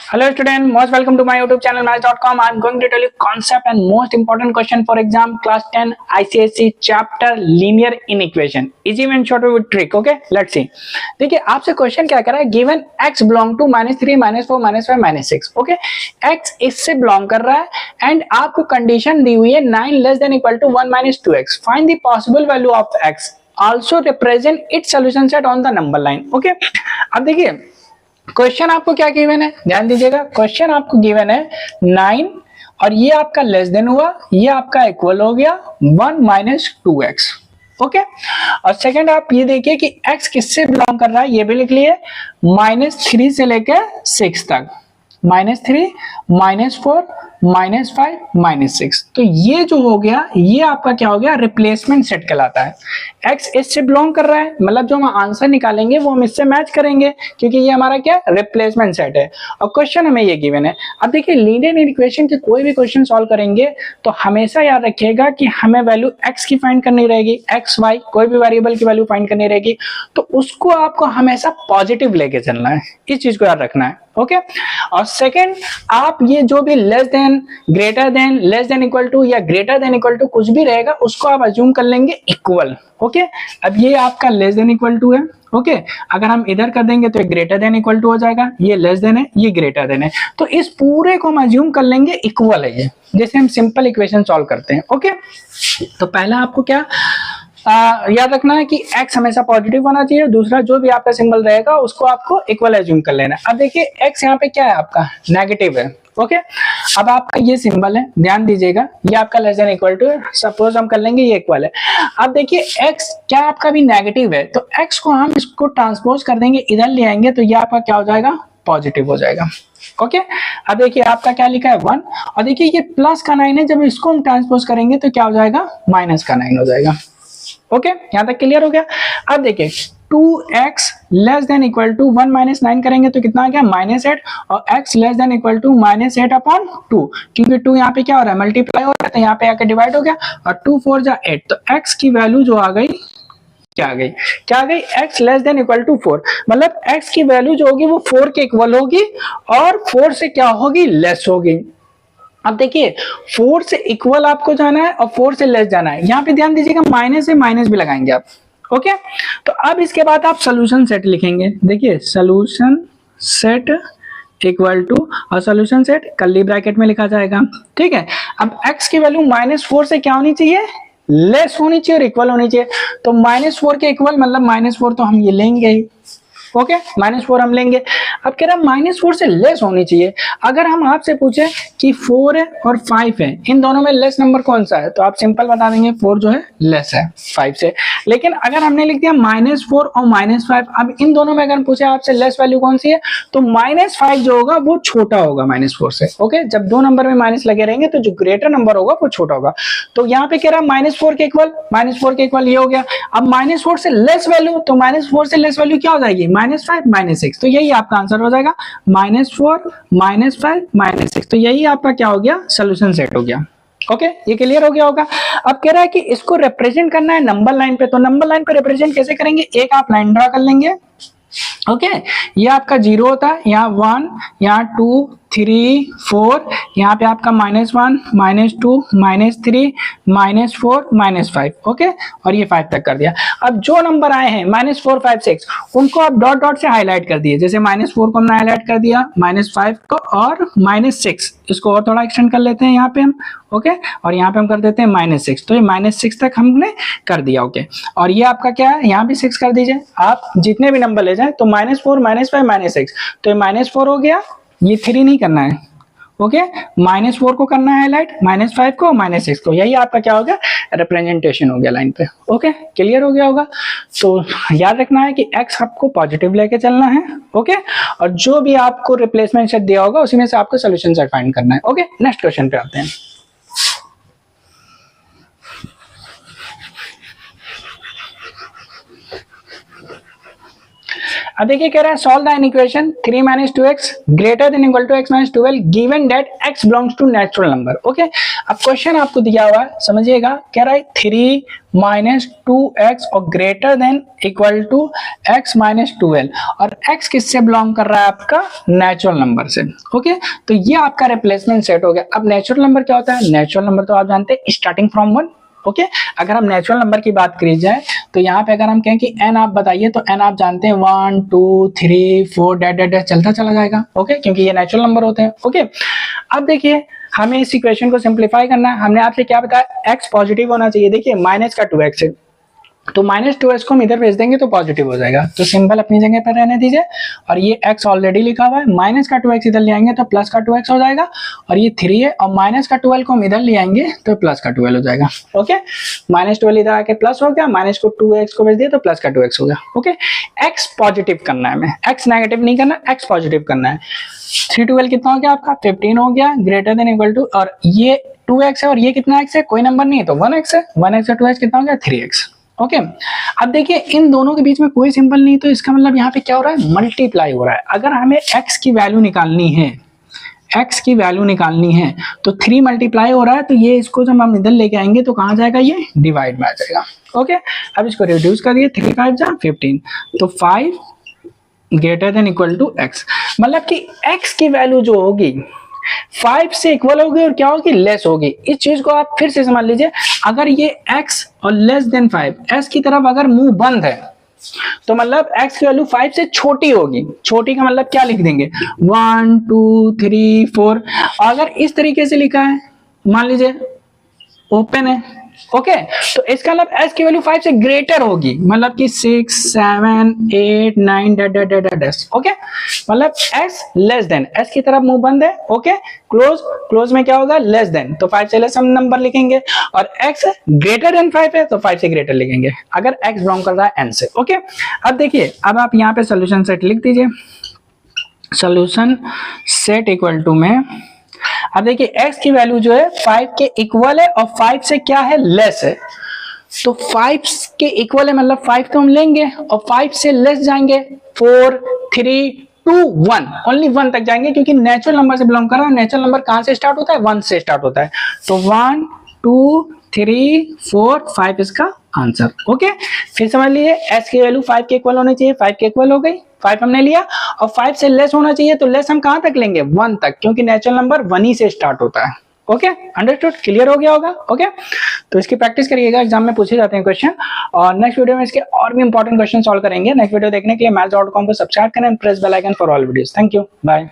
Hello student, most welcome to my YouTube channel maths.com. I am going to tell you concept and most important question for exam class 10 ICSE chapter linear inequation. Easy and short with trick. Okay, let's see. देखिए आपसे question क्या कर रहा है, given x belong to -3 -4 -5 -6. Okay, x इससे belong कर रहा है एंड आपको कंडीशन दी हुई है 9 less than equal to 1 - 2x. Find the possible value of x. Also represent its solution set on the number line. Okay, अब देखिए क्वेश्चन आपको क्या गिवन है, ध्यान दीजिएगा. क्वेश्चन आपको गिवन है 9 और ये आपका लेस देन हुआ, ये आपका इक्वल हो गया 1 - 2x. ओके, और सेकंड आप ये देखिए कि x किससे बिलोंग कर रहा है, ये भी लिख लिए -3 से लेकर 6 तक. -3 -4 -5 -6. तो ये जो हो गया ये आपका क्या हो गया, रिप्लेसमेंट सेट कहलाता है. x इससे बिलोंग कर रहा है, मतलब जो हम आंसर निकालेंगे वो हम इससे मैच करेंगे क्योंकि ये हमारा क्या रिप्लेसमेंट सेट है और क्वेश्चन हमें ये गिवन है. अब देखिए लीनियर इक्वेशन के कोई भी क्वेश्चन सॉल्व करेंगे तो हमेशा याद रखिएगा कि हमें वैल्यू x की फाइंड करनी रहेगी, x y कोई भी वेरिएबल की वैल्यू फाइंड करनी रहेगी, तो उसको आपको हमेशा पॉजिटिव लेके चलना है, इस चीज को याद रखना है. ओके, और सेकंड आप ये जो भी less than, greater than, less than equal to या ग्रेटर देन इक्वल टू कुछ भी रहेगा उसको आप अज्यूम कर लेंगे इक्वल. ओके, अब ये आपका लेस देन इक्वल टू है. ओके, अगर हम इधर कर देंगे तो ये ग्रेटर देन इक्वल टू हो जाएगा, ये लेस देन है, ये ग्रेटर देन है, तो इस पूरे को हम अज्यूम कर लेंगे इक्वल है ये, जैसे हम सिंपल इक्वेशन सॉल्व करते हैं. ओके, तो पहला आपको क्या याद रखना है कि x हमेशा पॉजिटिव होना चाहिए, दूसरा जो भी आपका सिंबल रहेगा उसको आपको इक्वल एज्यूम कर लेना है. अब देखिए x यहाँ पे क्या है, आपका नेगेटिव है. ओके, अब आपका ये सिंबल है, ध्यान दीजिएगा, ये आपका लेस देन इक्वल टू है, सपोज हम कर लेंगे ये इक्वल है. अब देखिए x क्या आपका भी नेगेटिव है, तो x को हम इसको ट्रांसपोज कर देंगे, इधर ले आएंगे तो ये आपका क्या हो जाएगा, पॉजिटिव हो जाएगा. ओके, अब देखिए आपका क्या लिखा है 1, और देखिए ये प्लस का 9 है, जब इसको हम ट्रांसपोज करेंगे तो क्या हो जाएगा, माइनस का 9 हो जाएगा. ओके, यहां तक क्लियर हो गया. अब देखिए 2x less than equal to 1 - 9 करेंगे तो कितना आ गया, -8, और x less than equal to -8/2, क्योंकि 2 यहाँ पे क्या हो रहा है, मल्टीप्लाई हो रहा है, तो यहाँ पे आके डिवाइड हो गया, और 2 4 जा 8, तो x की वैल्यू जो आ गई क्या आ गई, क्या आ गई, x less than equal to 4, मतलब x की वैल्यू जो होगी वो 4 के इक्वल होगी और 4 से क्या होगी, लेस होगी. अब देखिए 4 से इक्वल आपको जाना है और 4 से लेस जाना है, यहाँ पे ध्यान दीजिएगा माइनस से माइनस भी लगाएंगे आप. ओके, तो अब इसके बाद आप सोल्यूशन सेट लिखेंगे. देखिए सोल्यूशन सेट इक्वल टू, और सोल्यूशन सेट कर्ली ब्रैकेट में लिखा जाएगा. ठीक है, अब x की वैल्यू -4 से क्या होनी चाहिए, लेस होनी चाहिए और इक्वल होनी चाहिए, तो -4 के इक्वल मतलब -4 तो हम ये लेंगे ही. ओके, -4 हम लेंगे. अब कह रहा है -4 से लेस होनी चाहिए. अगर हम आपसे पूछे कि 4 है और 5 है, इन दोनों में लेस नंबर कौन सा है, तो आप सिंपल बता देंगे 4 जो है लेस है 5 से. लेकिन अगर हमने लिख दिया -4 और -5, अब इन दोनों में अगर हम पूछे आपसे लेस वैल्यू कौन सी है, तो -5 जो होगा वो छोटा होगा -4 से. ओके, जब दो नंबर में माइनस लगे रहेंगे तो जो ग्रेटर नंबर होगा वो छोटा होगा. तो यहाँ पे कह रहा है -4 के इक्वल ये हो गया. अब -4 से लेस वैल्यू, तो -4 से लेस वैल्यू क्या हो जाएगी, -5 -6, तो यही आपका आंसर हो जाएगा, -4 -5 -6. तो यही आपका क्या हो गया, सोल्यूशन सेट हो गया. ओके, ये क्लियर हो गया होगा. अब कह रहा है कि इसको रिप्रेजेंट करना है नंबर लाइन पे, तो नंबर लाइन पे रिप्रेजेंट कैसे करेंगे, एक आप लाइन ड्रा कर लेंगे. ओके, ये आपका 0 होता है, यहाँ 1, यहाँ 2 3 4, यहाँ पे आपका -1 -2 -3 -4 -5. ओके, और ये 5 तक कर दिया. अब जो नंबर आए हैं -4 5 6 उनको आप डॉट डॉट से हाईलाइट कर दिए, जैसे -4 को हमने हाईलाइट कर दिया, -5 को और -6, इसको और थोड़ा एक्सटेंड कर लेते हैं यहाँ पे हम. ओके, और यहाँ पे हम कर देते हैं -6, तो ये -6 तक हमने कर दिया. ओके, और ये आपका क्या है, यहाँ भी 6 कर दीजिए, आप जितने भी नंबर ले जाए, तो -4 -5 -6, तो ये -4 हो गया, ये 3 नहीं करना है. ओके, -4 को करना है हाईलाइट, -5 को, -6 को, यही आपका क्या हो गया, रिप्रेजेंटेशन हो गया लाइन पे. ओके, क्लियर हो गया होगा. तो याद रखना है कि x आपको पॉजिटिव लेके चलना है. ओके, और जो भी आपको रिप्लेसमेंट सेट दिया होगा उसी में से आपको सोल्यूशन सेट फाइंड करना है. ओके, नेक्स्ट क्वेश्चन पे आते हैं. अब देखिए कह रहा है solve the equation 3 - 2x greater than equal to x - 12 given that x belongs to natural number. Okay, अब क्वेश्चन आपको दिया हुआ है, समझिएगा, कह रहा है 3 - 2x और greater than equal to x - 12 और x किससे बिलोंग कर रहा है? आपका नेचुरल नंबर से। ओके, तो ये आपका रिप्लेसमेंट सेट हो गया। अब नेचुरल नंबर क्या होता है? नेचुरल नंबर तो आप जानते हैं स्टार्टिंग फ्रॉम 1। ओके, अगर हम नेचुरल नंबर की बात करी जाए तो यहाँ पे अगर हम कहें कि n आप बताइए तो n आप जानते हैं 1 2 3 4 डैट चलता चला जाएगा। ओके, क्योंकि ये नेचुरल नंबर होते हैं। ओके, अब देखिए हमें इस इक्वेशन को सिंप्लीफाई करना है। हमने आपसे क्या बताया? x पॉजिटिव होना चाहिए। देखिए माइनस का 2x है तो -2x को हम इधर भेज देंगे तो पॉजिटिव हो जाएगा, तो सिंबल अपनी जगह पर रहने दीजिए। और ये x ऑलरेडी लिखा हुआ है, माइनस का 2x इधर ले आएंगे तो प्लस का 2x हो जाएगा। और ये 3 है और माइनस का 12 को हम इधर ले आएंगे तो प्लस का 12 हो जाएगा। ओके, -12 इधर आके प्लस हो गया, माइनस को 2x को भेज दिया तो प्लस का 2x हो गया। ओके, x पॉजिटिव करना है हमें, x नेगेटिव नहीं करना, x पॉजिटिव करना है। 3 12 कितना हो गया आपका? 15 हो गया, ग्रेटर देन इक्वल टू, और ये 2x है और ये कितना x है? कोई नंबर नहीं है तो 1x है। 1x और 2x कितना हो गया? 3x। ओके, अब देखिए इन दोनों के बीच में कोई सिंबल नहीं, तो इसका मतलब यहाँ पे क्या हो रहा है? मल्टीप्लाई हो रहा है। अगर हमें x की वैल्यू निकालनी है, x की वैल्यू निकालनी है तो 3 मल्टीप्लाई हो रहा है, तो ये इसको जब हम इधर लेके आएंगे तो कहाँ जाएगा? ये डिवाइड में आ जाएगा। ओके, अब इसको रिड्यूस करिए, 3 5 जा 15, तो 5 greater than equal to x, मतलब कि x की वैल्यू जो होगी 5 से इक्वल होगी और क्या होगी? लेस होगी। इस चीज को आप फिर से समझ लीजिए, अगर ये x और लेस देन 5, s की तरफ अगर मुंह बंद है तो मतलब x की वैल्यू 5 से छोटी होगी। छोटी का मतलब क्या लिख देंगे? 1 2 3 4। अगर इस तरीके से लिखा है, मान लीजिए ओपन है, ओके, तो इसका मतलब s की वैल्यू 5 से ग्रेटर होगी, मतलब कि 6 7 8 9 डैश। ओके, मतलब s लेस देन, s की तरफ मुंह बंद है। ओके, क्लोज, क्लोज में क्या होगा? लेस देन, तो 5 से लेस हम नंबर लिखेंगे, और x ग्रेटर देन 5 है तो 5 से ग्रेटर लिखेंगे अगर x बिलोंग कर रहा है n से। ओके, अब देखिए, अब आप यहाँ पे सोल्यूशन सेट लिख दीजिए, सोल्यूशन सेट इक्वल टू में, अब देखिए x की वैल्यू जो है 5 के इक्वल है और 5 से क्या है? लेस है। तो 5 के इक्वल है मतलब 5 तो हम लेंगे और 5 से लेस जाएंगे, 4 3 2 1, ओनली 1 तक जाएंगे क्योंकि नेचुरल नंबर से बिलोंग कर रहा है। नेचुरल नंबर कहां से स्टार्ट होता है? 1 से स्टार्ट होता है। तो 1 2 3 4 5 इसका आंसर। ओके, फिर समझ लीजिए s की वैल्यू 5 के इक्वल होनी चाहिए, 5 के इक्वल हो गई, 5 हमने लिया, और 5 से लेस होना चाहिए, तो लेस हम कहां तक लेंगे? 1 तक, क्योंकि नेचुरल नंबर 1 ही से स्टार्ट होता है। Okay, understood? क्लियर हो गया होगा? ओके, तो इसकी प्रैक्टिस करिएगा, एग्जाम में पूछे जाते हैं क्वेश्चन। और नेक्स्ट वीडियो में इसके और भी इंपॉर्टेंट क्वेश्चन सॉल्व करेंगे। नेक्स्ट वीडियो देखने के लिए maths.com को सब्सक्राइब करें, press bell icon for all videos. Thank you, bye.